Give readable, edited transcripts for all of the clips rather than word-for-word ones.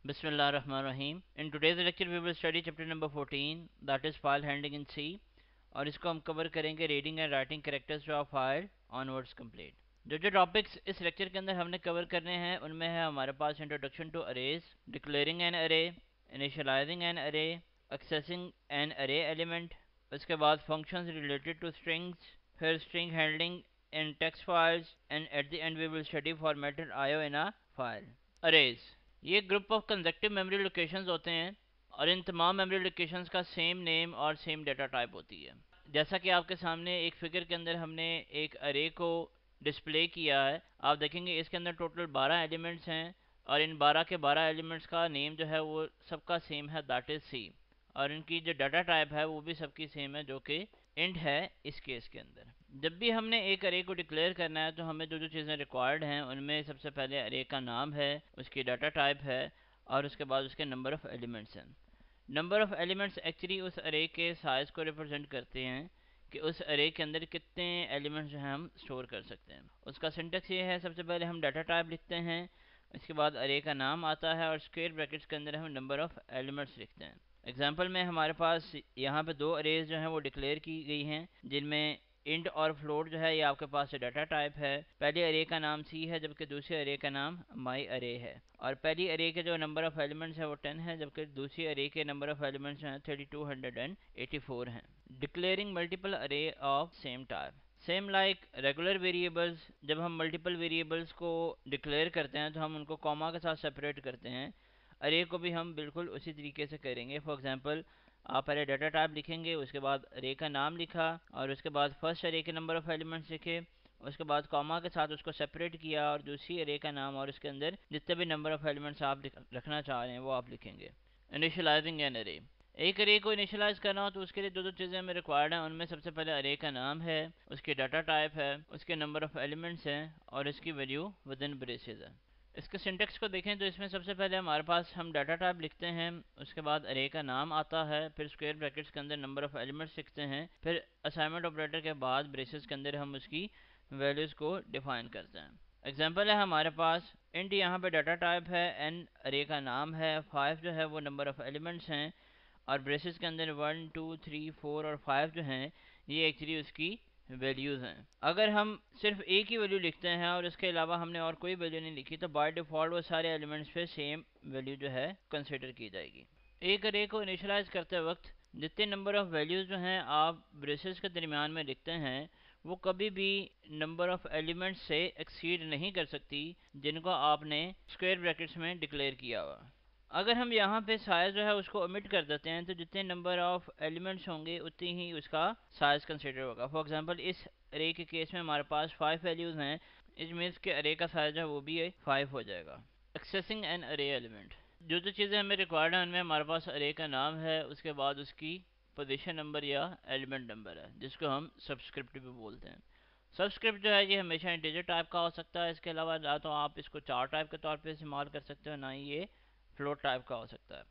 बिस्मिल्लाहिर्रहमानिर्रहीम। In today's lecture we will study chapter number 14 that is file handling in C, और इसको हम cover करेंगे reading and writing characters of file onwards complete. जो topics इस lecture के अंदर हमने कवर करने हैं उनमें है हमारे पास introduction to arrays, declaring an array, initializing an array, accessing an array element, उसके बाद फंक्शंस रिलेटेड टू स्ट्रिंग्स, फिर string handling in text files, and at the end we will study formatted IO in a file. Arrays ये group of consecutive memory locations होते हैं और इन तमाम memory locations का सेम नेम और same data type होती है। जैसा कि आपके सामने एक फिगर के अंदर हमने एक अरे को डिस्प्ले किया है, आप देखेंगे इसके अंदर टोटल 12 एलिमेंट्स हैं और इन 12 के 12 एलिमेंट्स का नेम जो है वो सबका सेम है, दैट इज सी, और इनकी जो डाटा टाइप है वो भी सबकी सेम है जो कि इंट है इस केस के अंदर। जब भी हमने एक अरे को डिक्लेयर करना है तो हमें जो चीज़ें रिक्वायर्ड हैं उनमें सबसे पहले अरे का नाम है, उसकी डाटा टाइप है और उसके बाद उसके नंबर ऑफ़ एलिमेंट्स हैं। नंबर ऑफ़ एलिमेंट्स एक्चुअली उस अरे के साइज़ को रिप्रेजेंट करते हैं कि उस अरे के अंदर कितने एलिमेंट्स जो हैं हम स्टोर कर सकते हैं। उसका सिंटेक्स ये है, सबसे पहले हम डाटा टाइप लिखते हैं, इसके बाद अरे का नाम आता है और स्क्वायर ब्रैकेट्स के अंदर हम नंबर ऑफ़ एलिमेंट्स लिखते हैं। एग्जाम्पल में हमारे पास यहाँ पे दो अरेज जो हैं वो डिक्लेयर की गई हैं जिनमें इंट और फ्लोट जो है ये आपके पास डाटा टाइप है। पहले अरे का नाम सी है जबकि दूसरे अरे का नाम माई अरे है, और पहली अरे के जो नंबर ऑफ एलिमेंट्स है वो 10 है जबकि दूसरी अरे के नंबर ऑफ एलिमेंट्स हैं 3284 हैं। डिक्लेयरिंग मल्टीपल अरे of same type, same like regular variables, जब हम मल्टीपल वेरिएबल्स को डिक्लेयर करते हैं तो हम उनको कॉमा के साथ सेपरेट करते हैं। अरे को भी हम बिल्कुल उसी तरीके से करेंगे। फॉर एग्जांपल आप पहले डाटा टाइप लिखेंगे, उसके बाद अरे का नाम लिखा और उसके बाद फर्स्ट अरे के नंबर ऑफ एलिमेंट्स लिखे, उसके बाद कॉमा के साथ उसको सेपरेट किया और दूसरी अरे का नाम और उसके अंदर जितने भी नंबर ऑफ एलिमेंट्स आप रखना चाह रहे हैं वो आप लिखेंगे। इनिशियलाइजिंग एन अरे, एक अरे को इनिशियलाइज करना हो तो उसके लिए दो चीज़ें हमें रिक्वायर्ड हैं। उनमें सबसे पहले अरे का नाम है, उसकी डाटा टाइप है, उसके नंबर ऑफ एलिमेंट्स हैं और इसकी वैल्यू विद इन ब्रेसेस है। इसके सिंटेक्स को देखें तो इसमें सबसे पहले हमारे पास हम डाटा टाइप लिखते हैं, उसके बाद अरे का नाम आता है, फिर स्क्वायर ब्रैकेट्स के अंदर नंबर ऑफ एलिमेंट्स लिखते हैं, फिर असाइनमेंट ऑपरेटर के बाद ब्रेसेस के अंदर हम उसकी वैल्यूज़ को डिफाइन करते हैं। एग्जाम्पल है हमारे पास इंट, यहाँ पे डाटा टाइप है, एन अरे का नाम है, 5 जो है वो नंबर ऑफ एलिमेंट्स हैं और ब्रेसेस के अंदर 1 2 3 4 और 5 जो हैं ये एक्चुअली उसकी वैल्यूज़ हैं। अगर हम सिर्फ एक ही वैल्यू लिखते हैं और इसके अलावा हमने और कोई वैल्यू नहीं लिखी तो बाय डिफ़ॉल्ट वो सारे एलिमेंट्स पे सेम वैल्यू जो है कंसिडर की जाएगी। एक अरे को इनिशियलाइज करते वक्त जितने नंबर ऑफ वैल्यूज़ जो हैं आप ब्रेसेस के दरमियान में लिखते हैं वो कभी भी नंबर ऑफ एलिमेंट्स से एक्सीड नहीं कर सकती जिनको आपने स्क्वायर ब्रैकेट्स में डिक्लेयर किया हुआ। अगर हम यहाँ पे साइज जो है उसको ओमिट कर देते हैं तो जितने नंबर ऑफ एलिमेंट्स होंगे उतनी ही उसका साइज कंसिडर होगा। फॉर एग्जांपल इस अरे के केस में हमारे पास 5 वैल्यूज़ हैं, इट मीन्स के अरे का साइज है वो भी 5 हो जाएगा। एक्सेसिंग एन अरे एलिमेंट, जो चीज़ें हमें रिक्वायर्ड हैं उनमें हमारे पास अरे का नाम है, उसके बाद उसकी पोजीशन नंबर या एलिमेंट नंबर है जिसको हम सबस्क्रिप्ट भी बोलते हैं। सबस्क्रिप्ट जो है ये हमेशा इंटीजर टाइप का हो सकता है, इसके अलावा या तो आप इसको चार टाइप के तौर पे इस्तेमाल कर सकते हो, ना ही ये फ्लोट टाइप का हो सकता है।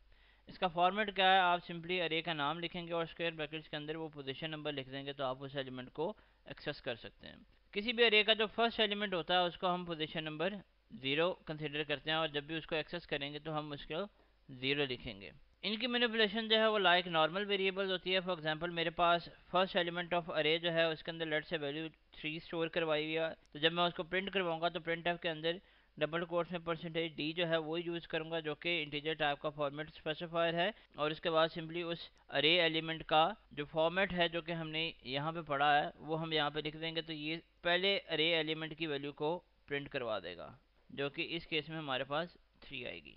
इसका फॉर्मेट क्या है, आप सिंपली अरे का नाम लिखेंगे और स्क्वायर ब्रैकेट्स के अंदर वो पोजीशन नंबर लिख देंगे तो आप उस एलिमेंट को एक्सेस कर सकते हैं। किसी भी अरे का जो फर्स्ट एलिमेंट होता है उसको हम पोजीशन नंबर 0 कंसिडर करते हैं और जब भी उसको एक्सेस करेंगे तो हम उसको 0 लिखेंगे। इनकी मैनिपुलेशन जो है वो लाइक नॉर्मल वेरिएबल्स होती है। फॉर एग्जांपल मेरे पास फर्स्ट एलिमेंट ऑफ अरे जो है उसके अंदर लेट से वैल्यू 3 स्टोर करवाई हुई है, तो जब मैं उसको प्रिंट करवाऊंगा तो प्रिंट एफ के अंदर डबल कोट्स में परसेंटेज डी जो है वो यूज़ करूंगा जो कि इंटीजर टाइप का फॉर्मेट स्पेसिफायर है, और उसके बाद सिंपली उस अरे एलिमेंट का जो फॉर्मेट है जो कि हमने यहाँ पे पढ़ा है वो हम यहाँ पे लिख देंगे, तो ये पहले अरे एलिमेंट की वैल्यू को प्रिंट करवा देगा जो कि इस केस में हमारे पास 3 आएगी।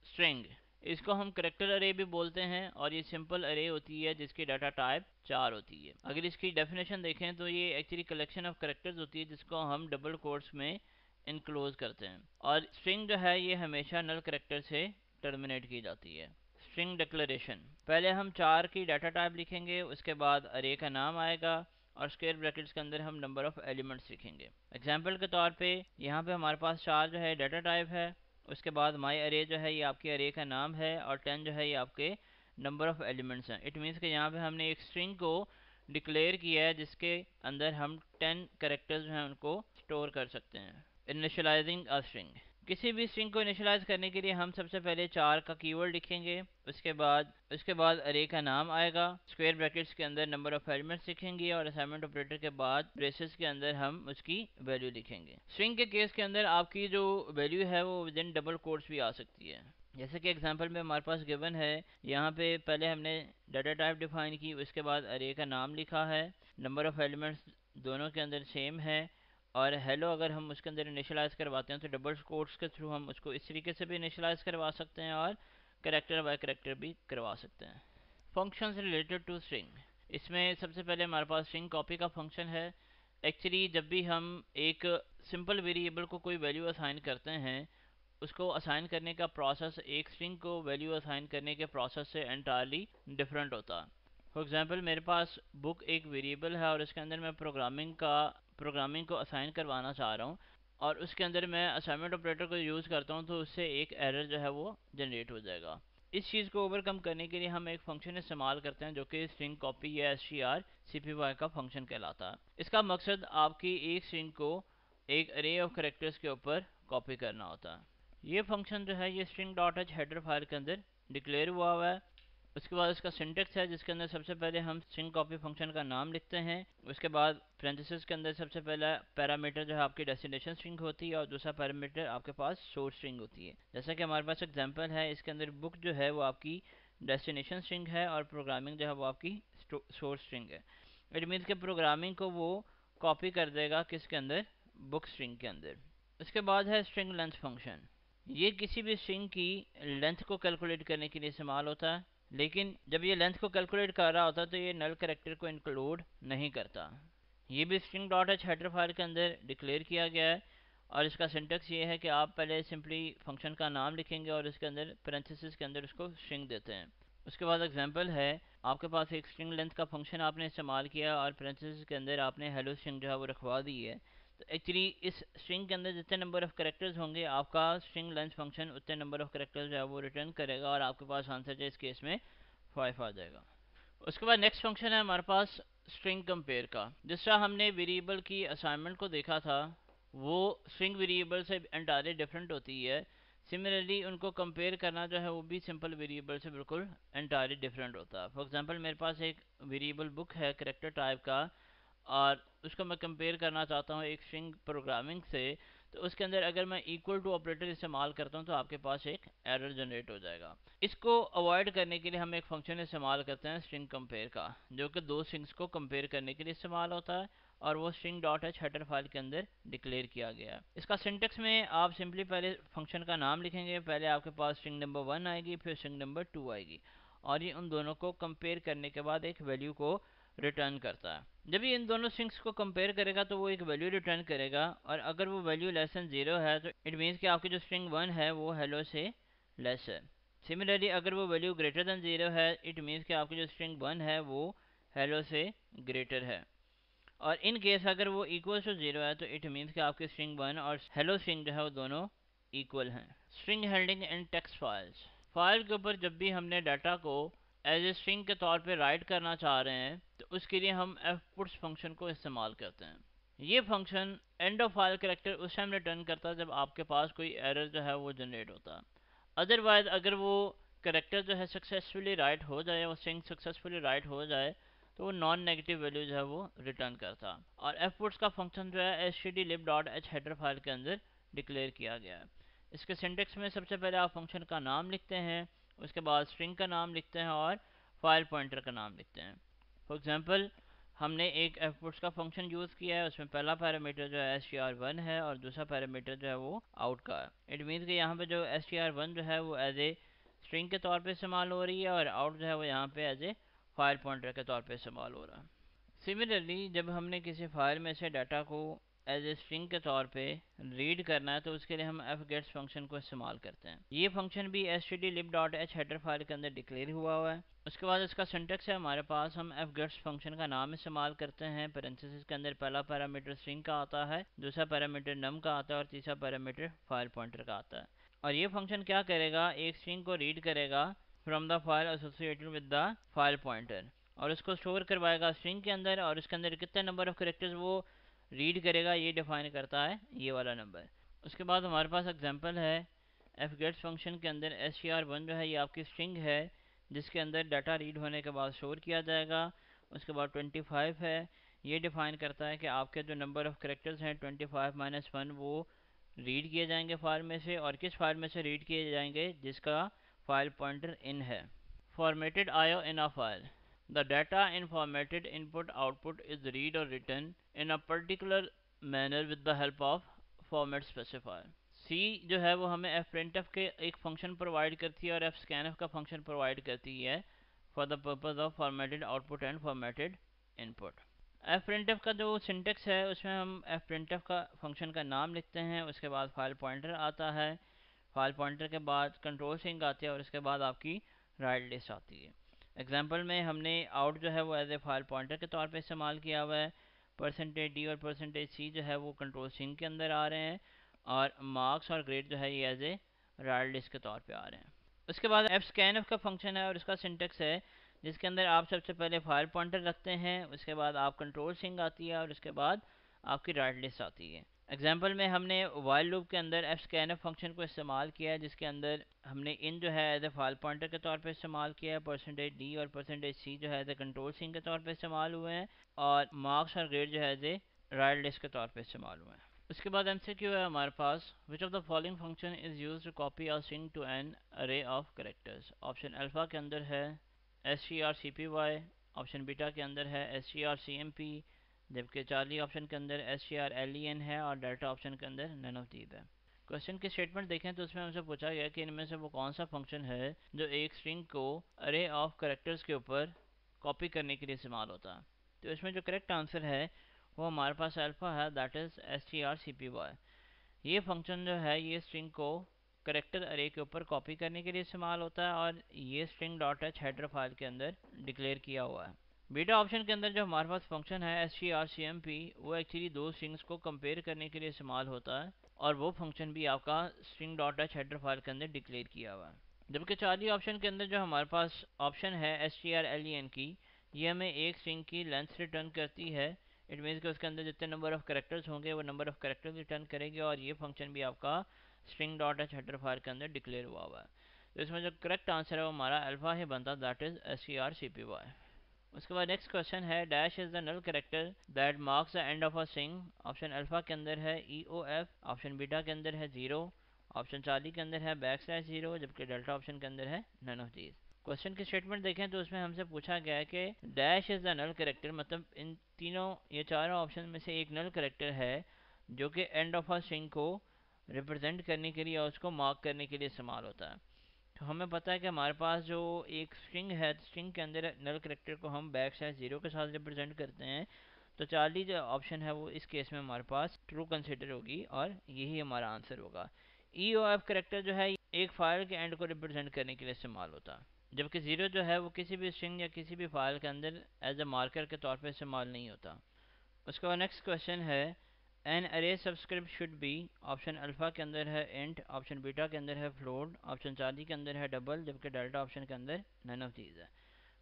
स्ट्रिंग, इसको हम करेक्टर अरे भी बोलते हैं और ये सिंपल अरे होती है जिसकी डाटा टाइप 4 होती है। अगर इसकी डेफिनेशन देखें तो ये एक्चुअली कलेक्शन ऑफ करेक्टर्स होती है जिसको हम डबल कोट्स में इनक्लोज करते हैं, और स्ट्रिंग जो है ये हमेशा नल करेक्टर से टर्मिनेट की जाती है। स्ट्रिंग डिक्लेरेशन, पहले हम 4 की डाटा टाइप लिखेंगे, उसके बाद अरे का नाम आएगा और स्क्वायर ब्रैकेट्स के अंदर हम नंबर ऑफ एलिमेंट्स लिखेंगे। एग्जाम्पल के तौर पे यहाँ पे हमारे पास 4 जो है डाटा टाइप है, उसके बाद माई अरे जो है ये आपके अरे का नाम है और 10 जो है ये आपके नंबर ऑफ एलिमेंट्स हैं। इट मीन्स कि यहाँ पे हमने एक स्ट्रिंग को डिक्लेयर किया है जिसके अंदर हम 10 करेक्टर्स जो हैं उनको स्टोर कर सकते हैं। इनिशियलाइजिंग अ स्ट्रिंग, किसी भी स्ट्रिंग को इनिशियलाइज करने के लिए हम सबसे पहले 4 का कीवर्ड लिखेंगे, उसके बाद अरे का नाम आएगा, स्क्वायर ब्रैकेट्स के अंदर नंबर ऑफ एलिमेंट्स लिखेंगे और असाइनमेंट ऑपरेटर के बाद ब्रेसेस के अंदर हम उसकी वैल्यू लिखेंगे। स्ट्रिंग के केस के अंदर आपकी जो वैल्यू है वो विद इन डबल कोट्स भी आ सकती है। जैसे कि एग्जांपल में हमारे पास गिवन है, यहाँ पे पहले हमने डाटा टाइप डिफाइन की, उसके बाद अरे का नाम लिखा है, नंबर ऑफ एलिमेंट्स दोनों के अंदर सेम है, और हेलो अगर हम उसके अंदर इनिशियलाइज करवाते हैं तो डबल कोट्स के थ्रू हम उसको इस तरीके से भी इनिशियलाइज करवा सकते हैं और करेक्टर बाय करेक्टर भी करवा सकते हैं। फंक्शंस रिलेटेड टू स्ट्रिंग, इसमें सबसे पहले हमारे पास स्ट्रिंग कॉपी का फंक्शन है। एक्चुअली जब भी हम एक सिंपल वेरिएबल को कोई वैल्यू असाइन करते हैं, उसको असाइन करने का प्रोसेस एक स्ट्रिंग को वैल्यू असाइन करने के प्रोसेस से एंटायरली डिफरेंट होता है। फॉर एग्जांपल मेरे पास बुक एक वेरिएबल है और इसके अंदर मैं प्रोग्रामिंग को असाइन करवाना चाह रहा हूँ, और उसके अंदर मैं असाइनमेंट ऑपरेटर को यूज़ करता हूँ, तो उससे एक एरर जो है वो जनरेट हो जाएगा। इस चीज़ को ओवरकम करने के लिए हम एक फंक्शन इस्तेमाल करते हैं जो कि स्ट्रिंग कॉपी या strcpy का फंक्शन कहलाता है। इसका मकसद आपकी एक स्ट्रिंग को एक अरे ऑफ करेक्टर्स के ऊपर कॉपी करना होता है। ये फंक्शन जो है ये string dot H header file के अंदर डिक्लेयर हुआ है। उसके बाद इसका सिंटेक्स है जिसके अंदर सबसे पहले हम स्ट्रिंग कॉपी फंक्शन का नाम लिखते हैं, उसके बाद पेरेंथेसिस के अंदर सबसे पहला पैरामीटर जो है आपकी डेस्टिनेशन स्ट्रिंग होती है और दूसरा पैरामीटर आपके पास सोर्स स्ट्रिंग होती है। जैसा कि हमारे पास एग्जांपल है, इसके अंदर बुक जो है वो आपकी डेस्टिनेशन स्ट्रिंग है और प्रोग्रामिंग जो है वो आपकी सोर्स स्ट्रिंग है। इट मीन्स के प्रोग्रामिंग को वो कॉपी कर देगा किसके अंदर, बुक स्ट्रिंग के अंदर। उसके बाद है स्ट्रिंग लेंथ फंक्शन। ये किसी भी स्ट्रिंग की लेंथ को कैलकुलेट करने के लिए इस्तेमाल होता है, लेकिन जब ये लेंथ को कैलकुलेट कर रहा होता है तो ये नल कैरेक्टर को इंक्लूड नहीं करता। ये भी string dot H header file के अंदर डिक्लेयर किया गया है, और इसका सिंटेक्स ये है कि आप पहले सिंपली फंक्शन का नाम लिखेंगे और इसके अंदर पैरेंथेसिस के अंदर उसको स्ट्रिंग देते हैं। उसके बाद एग्जांपल है, आपके पास एक स्ट्रिंग लेंथ का फंक्शन आपने इस्तेमाल किया और पैरेंथेसिस के अंदर आपने हेलो स्ट्रिंग जो है वो रखवा दी है, तो एक्चुअली इस स्ट्रिंग के अंदर जितने नंबर ऑफ कैरेक्टर्स होंगे आपका स्ट्रिंग लेंथ फंक्शन उतने नंबर ऑफ कैरेक्टर्स जो है वो रिटर्न करेगा और आपके पास आंसर जो इस केस में 5 आ जाएगा। उसके बाद नेक्स्ट फंक्शन है हमारे पास स्ट्रिंग कंपेयर का। जिस तरह हमने वेरिएबल की असाइनमेंट को देखा था, वो स्ट्रिंग वेरिएबल से एंटायरली डिफरेंट होती है। सिमिलरली उनको कंपेयर करना जो है वो भी सिंपल वेरिएबल से बिल्कुल एंटायरली डिफरेंट होता है। फॉर एग्जांपल मेरे पास एक वेरिएबल बुक है करेक्टर टाइप का, और उसको मैं कंपेयर करना चाहता हूँ एक स्ट्रिंग प्रोग्रामिंग से, तो उसके अंदर अगर मैं इक्वल टू ऑपरेटर इस्तेमाल करता हूँ तो आपके पास एक एरर जनरेट हो जाएगा। इसको अवॉइड करने के लिए हम एक फंक्शन इस्तेमाल करते हैं स्ट्रिंग कंपेयर का, जो कि दो स्ट्रिंग्स को कंपेयर करने के लिए इस्तेमाल होता है, और वो string dot H header file के अंदर डिक्लेयर किया गया है। इसका सिंटेक्स में आप सिंपली पहले फंक्शन का नाम लिखेंगे, पहले आपके पास स्ट्रिंग नंबर 1 आएगी, फिर स्ट्रिंग नंबर 2 आएगी, और ये उन दोनों को कंपेयर करने के बाद एक वैल्यू को रिटर्न करता है। जब ये इन दोनों स्ट्रिंग्स को कंपेयर करेगा तो वो एक वैल्यू रिटर्न करेगा, और अगर वो वैल्यू लेस देन 0 है तो इट मीन्स कि आपकी जो स्ट्रिंग 1 है वो हेलो से लेस है। सिमिलरली अगर वो वैल्यू ग्रेटर देन 0 है, इट मीन्स कि आपकी जो स्ट्रिंग 1 है वो हेलो से ग्रेटर है, और इन केस अगर वो इक्वल टू 0 है तो इट मीन्स कि आपकी स्ट्रिंग 1 और हेलो स्ट्रिंग जो है वो दोनों इक्वल हैं। स्ट्रिंग हेल्डिंग इन टेक्स्ट फाइल्स, फाइल के ऊपर जब भी हमने डाटा को एज ए स्ट्रिंग के तौर पे राइट करना चाह रहे हैं तो उसके लिए हम fputs फंक्शन को इस्तेमाल करते हैं। ये function end of file character उस टाइम रिटर्न करता है जब आपके पास कोई एरर जो है वो जनरेट होता है। अदरवाइज अगर वो कैरेक्टर जो है सक्सेसफुली राइट हो जाए, वो स्ट्रिंग सक्सेसफुली राइट हो जाए, तो वो नॉन नेगेटिव वैल्यू जो है वो रिटर्न करता। और fputs का फंक्शन जो है stdlib.h हेडर फाइल के अंदर डिक्लेयर किया गया है। इसके सिंटेक्स में सबसे पहले आप फंक्शन का नाम लिखते हैं, उसके बाद स्ट्रिंग का नाम लिखते हैं और फाइल पॉइंटर का नाम लिखते हैं। फॉर एग्जांपल हमने एक fputs का फंक्शन यूज़ किया है, उसमें पहला पैरामीटर जो है str1 है और दूसरा पैरामीटर जो है वो आउट का है। इट मीन्स कि यहाँ पे जो str1 जो है वो एज ए स्ट्रिंग के तौर पे इस्तेमाल हो रही है और आउट जो है वो यहाँ पे एज ए फाइल पॉइंटर के तौर पे इस्तेमाल हो रहा है। सिमिलरली जब हमने किसी फाइल में से डाटा को एज ए स्ट्रिंग के तौर पे रीड करना है तो उसके लिए हम fgets फंक्शन को इस्तेमाल करते हैं। ये फंक्शन भी stdlib.h हेडर फाइल के अंदर डिक्लेयर हुआ है। उसके बाद इसका सिंटेक्स है हमारे पास, हम fgets फंक्शन का नाम इस्तेमाल करते हैं, पैरेंथेसिस के अंदर पहला पैरामीटर स्ट्रिंग का आता है, दूसरा पैरामीटर num का आता है और तीसरा पैरामीटर फाइल पॉइंटर का आता है। और ये फंक्शन क्या करेगा, एक स्ट्रिंग को रीड करेगा from the file associated with the file pointer, और उसको स्टोर करवाएगा स्ट्रिंग के अंदर, और उसके अंदर कितने नंबर ऑफ कैरेक्टर्स वो रीड करेगा ये डिफाइन करता है ये वाला नंबर। उसके बाद हमारे पास एग्जांपल है एफ गेट्स फंक्शन के अंदर str1 जो है ये आपकी स्ट्रिंग है जिसके अंदर डाटा रीड होने के बाद स्टोर किया जाएगा। उसके बाद 25 है, ये डिफाइन करता है कि आपके जो नंबर ऑफ करेक्टर्स हैं 25 माइनस 1 वो रीड किए जाएंगे फाइल में से, और किस फाइल में से रीड किए जाएंगे, जिसका फाइल पॉइंटर इन है। Formatted IO in a file, the data in formatted input output is read or written in a particular manner with the help of format specifier। सी जो है वो हमें एफ प्रिंटफ के एक फंक्शन प्रोवाइड करती है और एफ स्कैनफ का फंक्शन प्रोवाइड करती है for the purpose of formatted output and formatted input. F printf का जो सिंटेक्स है उसमें हम एफ प्रिंटफ का फंक्शन का नाम लिखते हैं, उसके बाद फाइल पॉइंटर आता है, फाइल पॉइंटर के बाद कंट्रोल स्ट्रिंग आती है और उसके बाद आपकी राइट लिस्ट आती है। एग्जाम्पल में हमने आउट जो है वो एज ए फाइल पॉइंटर के तौर पे इस्तेमाल किया हुआ है, %d और %c जो है वो कंट्रोल स्ट्रिंग के अंदर आ रहे हैं, और मार्क्स और ग्रेड जो है ये एज ए राइट लिस्ट के तौर पे आ रहे हैं। उसके बाद एफ स्कैनफ का फंक्शन है और उसका सिंटेक्स है जिसके अंदर आप सबसे पहले फाइल पॉइंटर रखते हैं, उसके बाद आप कंट्रोल स्ट्रिंग आती है और उसके बाद आपकी राइट लिस्ट आती है। एग्जाम्पल में हमने वाइल लूप के अंदर एफ स्कैनफ फंक्शन को इस्तेमाल किया है जिसके अंदर हमने इन जो है एज ए फाइल पॉइंटर के तौर पे इस्तेमाल किया है, %d और %c जो है एज ए कंट्रोल स्ट्रिंग के तौर पे इस्तेमाल हुए हैं, और मार्क्स और ग्रेड जो है एज ए राइट लिस्ट के तौर पे इस्तेमाल हुए हैं। उसके बाद MCQ है हमारे पास, which of the following function is used to copy a string to an array of characters. Option alpha के अंदर है strcpy, ऑप्शन बीटा के अंदर है strcmp, जबकि चार्ली ऑप्शन के अंदर strlen है और डेल्टा ऑप्शन के अंदर नन ऑफ दीज है। क्वेश्चन की स्टेटमेंट देखें तो उसमें हमसे पूछा गया कि इनमें से वो कौन सा फंक्शन है जो एक स्ट्रिंग को अरे ऑफ कैरेक्टर्स के ऊपर कॉपी करने के लिए इस्तेमाल होता है। तो इसमें जो करेक्ट आंसर है वो हमारे पास अल्फा है, दैट इज strcpy। ये फंक्शन जो है ये स्ट्रिंग को करेक्टर अरे के ऊपर कॉपी करने के लिए इस्तेमाल होता है और ये string dot H header file के अंदर डिक्लेयर किया हुआ है। बीटा ऑप्शन के अंदर जो हमारे पास फंक्शन है strcmp वो एक्चुअली दो स्ट्रिंग्स को कंपेयर करने के लिए इस्तेमाल होता है और वो फंक्शन भी आपका string dot H header file के अंदर डिक्लेयर किया हुआ है। जबकि चार्ली ऑप्शन के अंदर जो हमारे पास ऑप्शन है strlen की, ये हमें एक स्ट्रिंग की लेंथ रिटर्न करती है। इट मीन्स कि उसके अंदर जितने नंबर ऑफ कैरेक्टर्स होंगे वो नंबर ऑफ कैरेक्टर्स रिटर्न करेगी और ये फंक्शन भी आपका string dot H header file के अंदर डिक्लेयर हुआ हुआ है। तो इसमें जो करेक्ट आंसर है वो हमारा अल्फा ही बनता, दैट इज strcpy। उसके बाद नेक्स्ट क्वेश्चन है dash is the null character that marks the end of a string. Option alpha के अंदर है EOF, ऑप्शन बीटा के अंदर है 0, ऑप्शन चार्ली के अंदर है \0, जबकि डेल्टा ऑप्शन के अंदर है नन ऑफ दीज। क्वेश्चन की स्टेटमेंट देखें तो उसमें हमसे पूछा गया है कि dash is the null character, मतलब इन तीनों ये चारों ऑप्शन में से एक नल कैरेक्टर है जो कि एंड ऑफ अ स्ट्रिंग को रिप्रेजेंट करने के लिए और उसको मार्क करने के लिए इस्तेमाल होता है। तो हमें पता है कि हमारे पास जो एक स्ट्रिंग है, स्ट्रिंग के अंदर नल कैरेक्टर को हम \0 के साथ रिप्रेजेंट करते हैं। तो चार्ली जो ऑप्शन है वो इस केस में हमारे पास ट्रू कंसिडर होगी और यही हमारा आंसर होगा। EOF कैरेक्टर जो है एक फाइल के एंड को रिप्रेजेंट करने के लिए इस्तेमाल होता है, जबकि 0 जो है वो किसी भी स्ट्रिंग या किसी भी फाइल के अंदर एज ए मार्कर के तौर पर इस्तेमाल नहीं होता। उसके बाद नेक्स्ट क्वेश्चन है एन अरे subscript should be. Option alpha के अंदर है इंट, ऑप्शन बीटा के अंदर है फ्लोट, ऑप्शन चार्ली के अंदर है डबल, जबकि डेल्टा ऑप्शन के अंदर नन ऑफ दीज है।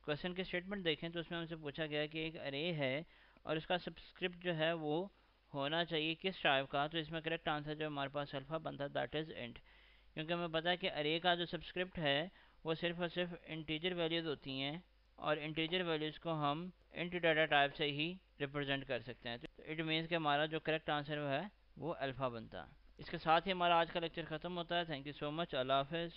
क्वेश्चन की स्टेटमेंट देखें तो उसमें हमसे पूछा गया है कि एक अरे है और उसका सबस्क्रिप्ट जो है वो होना चाहिए किस टाइप का। तो इसमें करेक्ट आंसर जो हमारे पास अल्फा बनता है, दैट इज इंट, क्योंकि हमें पता है कि अरे का जो सबस्क्रिप्ट है वो सिर्फ और सिर्फ इंटीजर वैल्यूज होती हैं और इंटीजर वैल्यूज को हम इंट डाटा टाइप से ही रिप्रेजेंट कर सकते हैं। तो इट मीन्स कि हमारा जो करेक्ट आंसर है वो अल्फा बनता है। इसके साथ ही हमारा आज का लेक्चर खत्म होता है। थैंक यू सो मच, अल्लाह हाफिज़।